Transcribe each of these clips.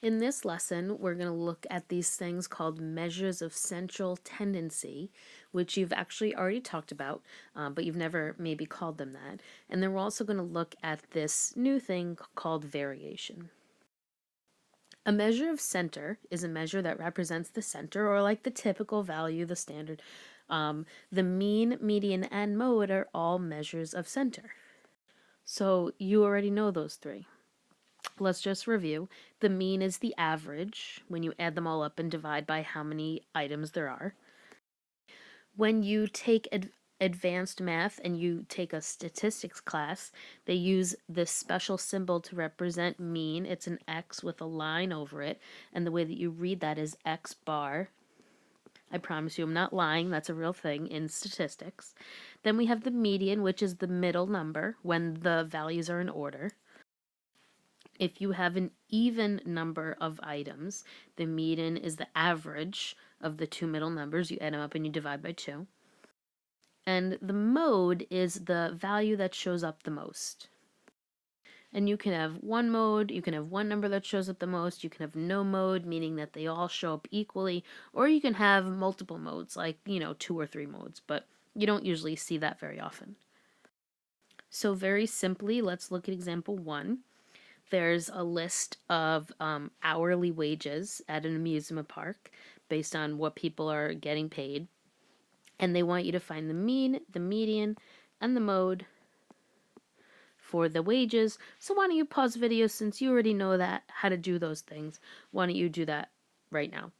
In this lesson, we're going to look at these things called measures of central tendency, which you've actually already talked about, but you've never maybe called them that. And then we're also going to look at this new thing called variation. A measure of center is a measure that represents the center, or like the typical value, the standard. The mean, median, and mode are all measures of center. So you already know those three. Let's just review. The mean is the average when you add them all up and divide by how many items there are. When you take advanced math and you take a statistics class, they use this special symbol to represent mean. It's an X with a line over it, and the way that you read that is X bar. I promise you I'm not lying, that's a real thing in statistics. Then we have the median, which is the middle number when the values are in order. If you have an even number of items, the median is the average of the two middle numbers. You add them up and you divide by 2. And the mode is the value that shows up the most. And you can have one mode, you can have one number that shows up the most, you can have no mode, meaning that they all show up equally, or you can have multiple modes, like, 2 or 3 modes, but you don't usually see that very often. So very simply, let's look at example 1. There's a list of hourly wages at an amusement park based on what people are getting paid. And they want you to find the mean, the median, and the mode for the wages. So why don't you pause the video since you already know that how to do those things. Why don't you do that right now?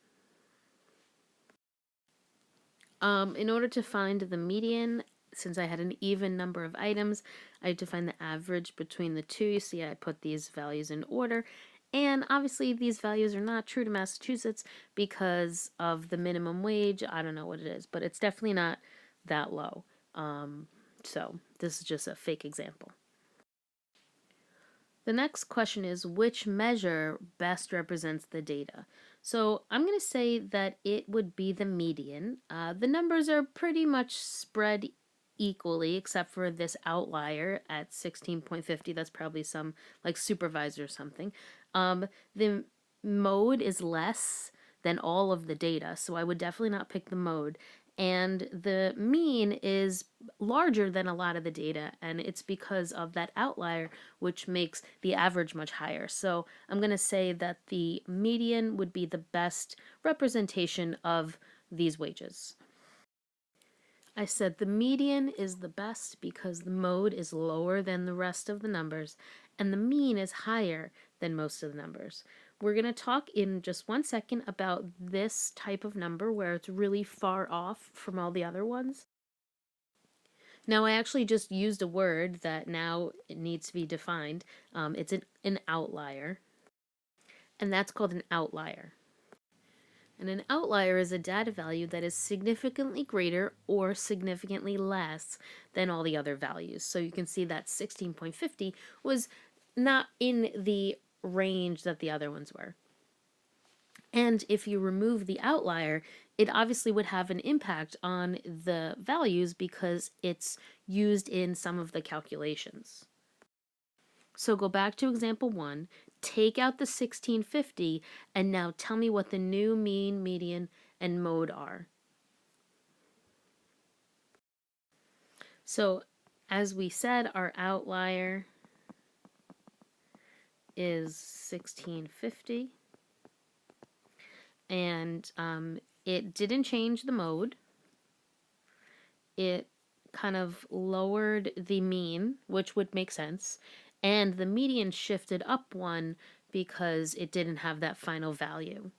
In order to find the median, since I had an even number of items, I had to find the average between the two. You see, I put these values in order. And obviously, these values are not true to Massachusetts because of the minimum wage. I don't know what it is, but it's definitely not that low. So this is just a fake example. The next question is, which measure best represents the data? So I'm going to say that it would be the median. The numbers are pretty much spread equally, except for this outlier at 16.50. That's probably some like supervisor or something. The mode is less than all of the data, so I would definitely not pick the mode. And the mean is larger than a lot of the data, and it's because of that outlier, which makes the average much higher. So I'm going to say that the median would be the best representation of these wages. I said the median is the best because the mode is lower than the rest of the numbers, and the mean is higher than most of the numbers. We're going to talk in just 1 second about this type of number where it's really far off from all the other ones. Now, I actually just used a word that now it needs to be defined. It's an outlier, and that's called an outlier. And an outlier is a data value that is significantly greater or significantly less than all the other values. So you can see that 16.50 was not in the range that the other ones were. And if you remove the outlier, it obviously would have an impact on the values because it's used in some of the calculations. So go back to example 1, take out the 1650, and now tell me what the new mean, median, and mode are. So as we said, our outlier is 1650. And it didn't change the mode. It kind of lowered the mean, which would make sense. And the median shifted up 1 because it didn't have that final value.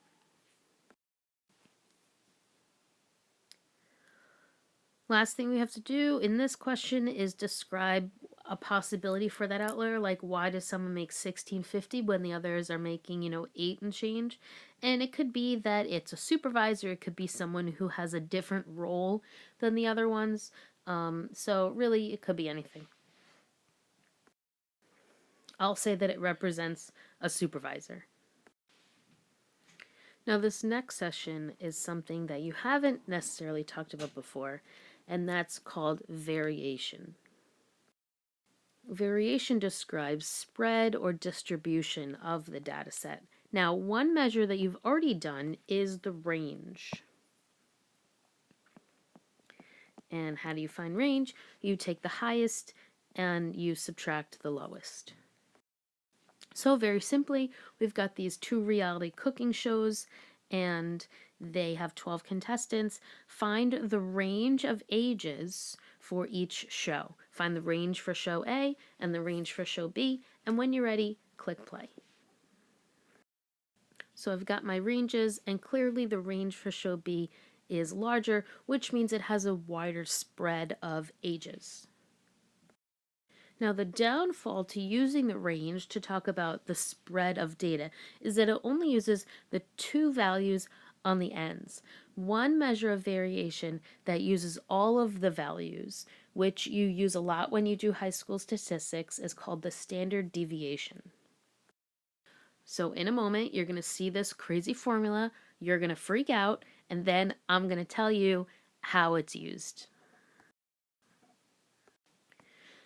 Last thing we have to do in this question is describe a possibility for that outlier, like why does someone make 1650 when the others are making, 8 and change? And it could be that it's a supervisor, it could be someone who has a different role than the other ones. So really, it could be anything. I'll say that it represents a supervisor. Now, this next session is something that you haven't necessarily talked about before, and that's called variation. Variation describes spread or distribution of the data set, Now, one measure that you've already done is the range. And how do you find range? You take the highest and you subtract the lowest. So very simply, we've got these two reality cooking shows and they have 12 contestants. Find the range of ages for each show. Find the range for show A and the range for show B, and when you're ready, click play. So I've got my ranges, and clearly the range for show B is larger, which means it has a wider spread of ages. Now, the downfall to using the range to talk about the spread of data is that it only uses the two values on the ends. One measure of variation that uses all of the values, which you use a lot when you do high school statistics, is called the standard deviation. So in a moment, you're going to see this crazy formula, you're going to freak out, and then I'm going to tell you how it's used.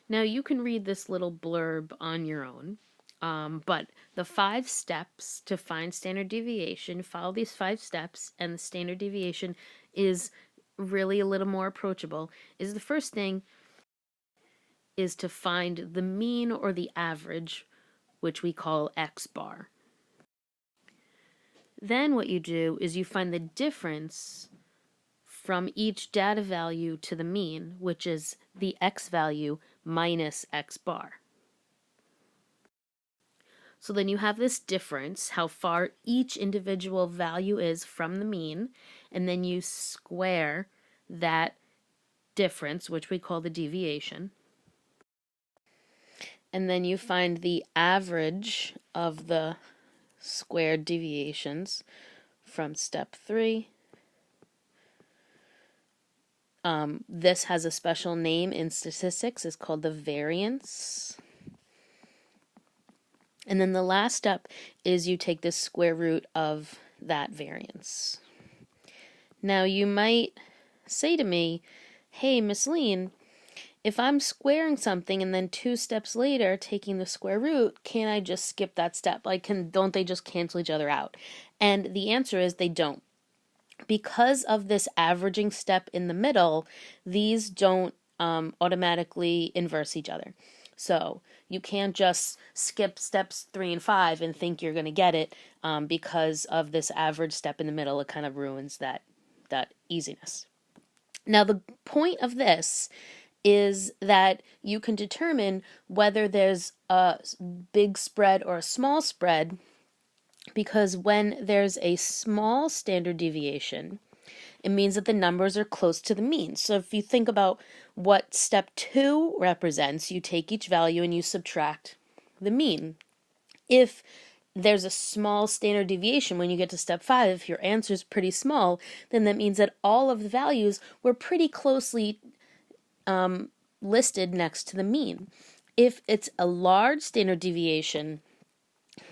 Now you can read this little blurb on your own, but the 5 steps to find standard deviation, follow these 5 steps, and the standard deviation is really a little more approachable, is the first thing is to find the mean or the average, which we call X bar. Then what you do is you find the difference from each data value to the mean, which is the X value minus X bar. So then you have this difference, how far each individual value is from the mean, and then you square that difference, which we call the deviation. And then you find the average of the squared deviations from step 3. This has a special name in statistics. It's called the variance. And then the last step is you take the square root of that variance. Now you might say to me, hey, Miss Lean, if I'm squaring something and then 2 steps later taking the square root, can't I just skip that step? Don't they just cancel each other out? And the answer is they don't. Because of this averaging step in the middle, these don't automatically inverse each other. So you can't just skip steps 3 and 5 and think you're going to get it because of this average step in the middle. It kind of ruins that easiness. Now the point of this is that you can determine whether there's a big spread or a small spread, because when there's a small standard deviation, it means that the numbers are close to the mean. So if you think about what step 2 represents, you take each value and you subtract the mean. If there's a small standard deviation when you get to step 5, if your answer is pretty small, then that means that all of the values were pretty closely listed next to the mean. If it's a large standard deviation,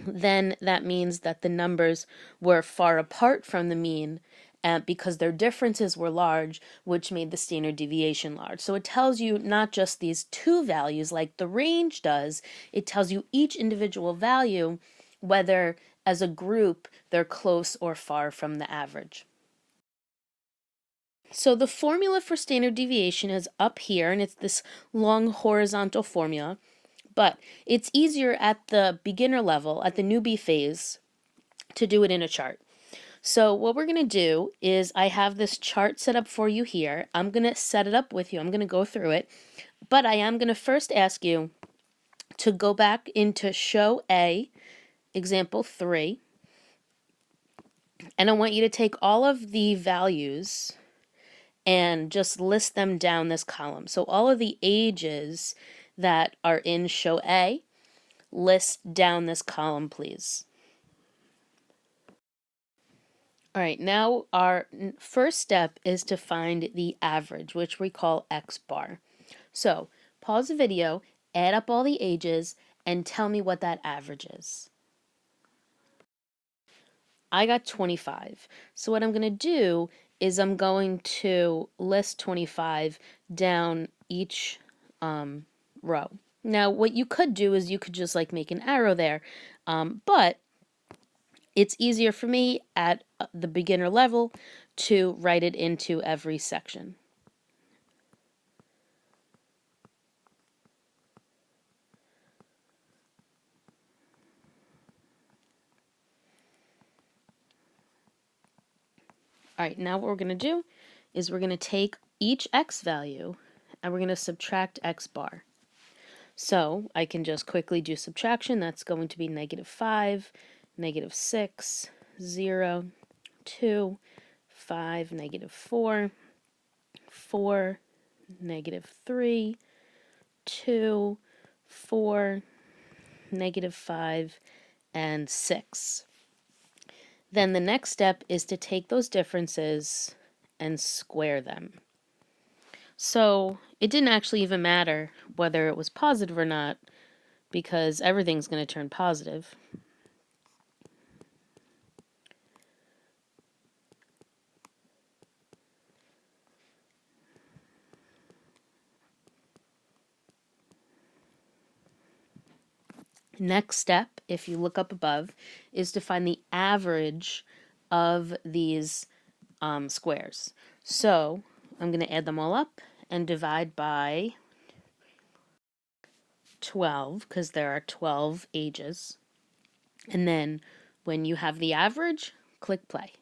then that means that the numbers were far apart from the mean because their differences were large, which made the standard deviation large. So it tells you not just these 2 values like the range does, it tells you each individual value, whether as a group they're close or far from the average. So the formula for standard deviation is up here, and it's this long horizontal formula. But it's easier at the beginner level, at the newbie phase, to do it in a chart. So what we're going to do is I have this chart set up for you here. I'm going to set it up with you. I'm going to go through it. But I am going to first ask you to go back into show A, example 3. And I want you to take all of the values and just list them down this column. So all of the ages that are in show A, list down this column, please. All right, now our first step is to find the average, which we call X bar. So pause the video, add up all the ages, and tell me what that average is. I got 25. So what I'm going to do is I'm going to list 25 down each row. Now, what you could do is you could just make an arrow there, but it's easier for me at the beginner level to write it into every section. All right, now what we're going to do is we're going to take each x value and we're going to subtract x bar. So I can just quickly do subtraction. That's going to be -5, -6, 0, 2, 5, -4, 4, -3, 2, 4, -5, and 6. Then the next step is to take those differences and square them. So it didn't actually even matter whether it was positive or not, because everything's going to turn positive. Next step, if you look up above, is to find the average of these squares. So I'm going to add them all up and divide by 12, because there are 12 ages. And then when you have the average, click play.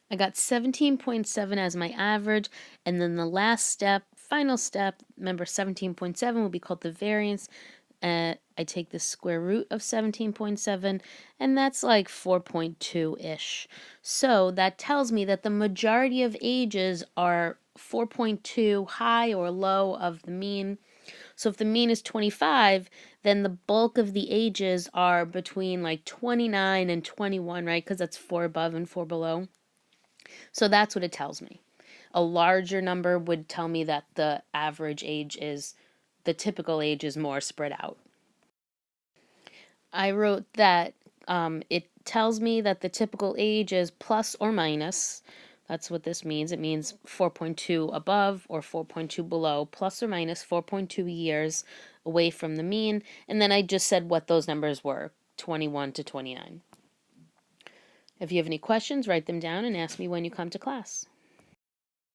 I got 17.7 as my average, and then the last step, final step, remember 17.7 will be called the variance. I take the square root of 17.7, and that's like 4.2-ish. So that tells me that the majority of ages are 4.2 high or low of the mean. So if the mean is 25, then the bulk of the ages are between like 29 and 21, right? Because that's 4 above and 4 below. So that's what it tells me. A larger number would tell me that the average age is, the typical age is more spread out. I wrote that it tells me that the typical age is plus or minus. That's what this means. It means 4.2 above or 4.2 below, plus or minus 4.2 years away from the mean. And then I just said what those numbers were, 21 to 29. If you have any questions, write them down and ask me when you come to class.